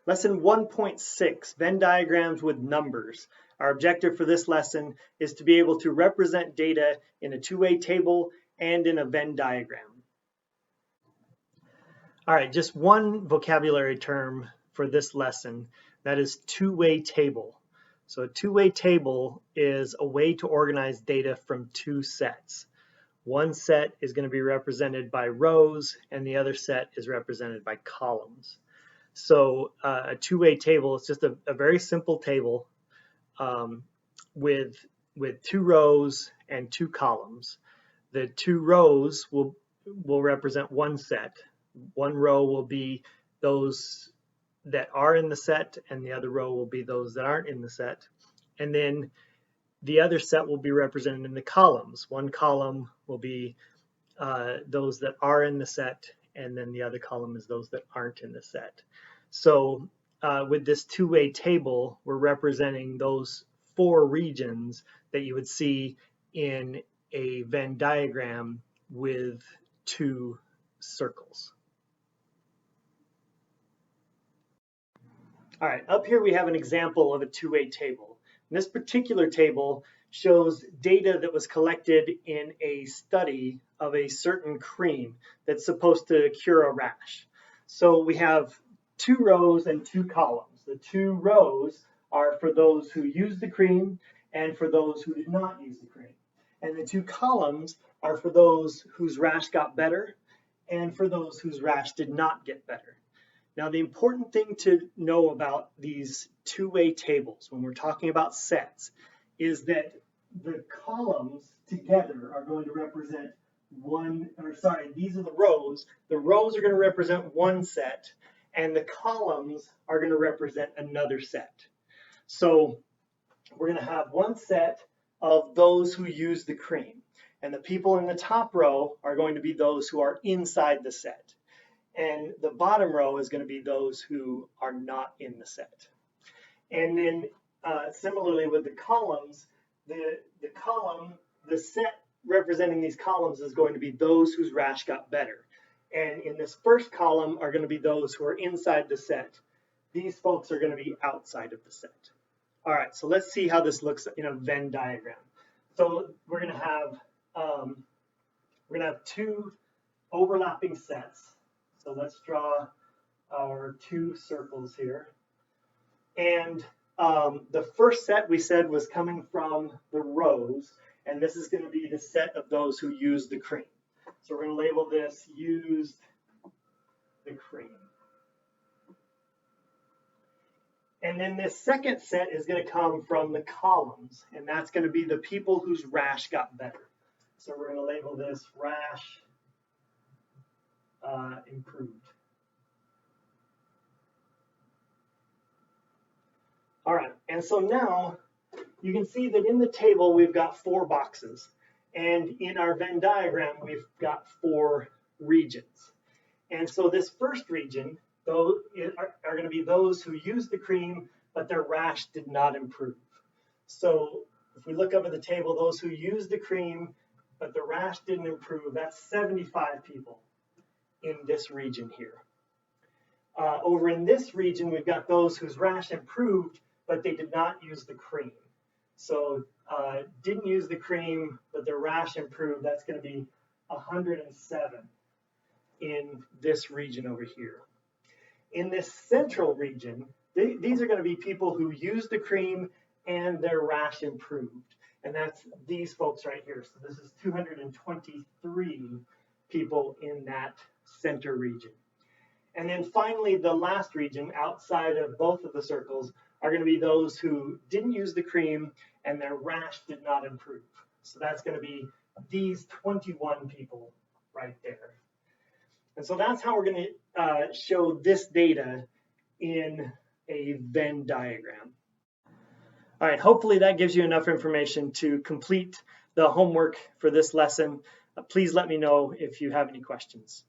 Lesson 1.6, Venn diagrams with numbers. Our objective for this lesson is to be able to represent data in a two-way table and in a Venn diagram. All right, just one vocabulary term for this lesson, that is two-way table. So a two-way table is a way to organize data from two sets. One set is going to be represented by rows and the other set is represented by columns. So a two-way table is just a very simple table with two rows and two columns. The two rows will represent one set. One row will be those that are in the set and the other row will be those that aren't in the set. And then the other set will be represented in the columns. One column will be those that are in the set, and then the other column is those that aren't in the set. So with this two-way table, we're representing those four regions that you would see in a Venn diagram with two circles. All right, up here we have an example of a two-way table. And this particular table shows data that was collected in a study of a certain cream that's supposed to cure a rash. So we have two rows and two columns. The two rows are for those who used the cream and for those who did not use the cream. And the two columns are for those whose rash got better and for those whose rash did not get better. Now, the important thing to know about these two-way tables when we're talking about sets is that the columns together are going to represent these are the rows. The rows are going to represent one set, and the columns are going to represent another set. So we're going to have one set of those who use the cream, and the people in the top row are going to be those who are inside the set. And the bottom row is going to be those who are not in the set. And then similarly with the columns, the set representing these columns is going to be those whose rash got better. And in this first column are going to be those who are inside the set. These folks are going to be outside of the set. All right, so let's see how this looks in a Venn diagram. So we're going to have two overlapping sets. So let's draw our two circles here. And the first set we said was coming from the rows, and this is going to be the set of those who use the cream. So we're going to label this used the cream. And then this second set is going to come from the columns, and that's going to be the people whose rash got better. So we're going to label this rash improved. All right, and so now you can see that in the table we've got four boxes, and in our Venn diagram we've got four regions. And so this first region are going to be those who used the cream but their rash did not improve. So if we look up at the table, those who used the cream but the rash didn't improve, that's 75 people in this region here. Over in this region, we've got those whose rash improved, but they did not use the cream. So didn't use the cream, but their rash improved. That's going to be 107 in this region over here. In this central region, these are going to be people who used the cream and their rash improved. And that's these folks right here. So this is 223 people in that center region. And then finally, the last region outside of both of the circles are going to be those who didn't use the cream and their rash did not improve. So that's going to be these 21 people right there. And so that's how we're going to show this data in a Venn diagram. All right, hopefully that gives you enough information to complete the homework for this lesson. Please let me know if you have any questions.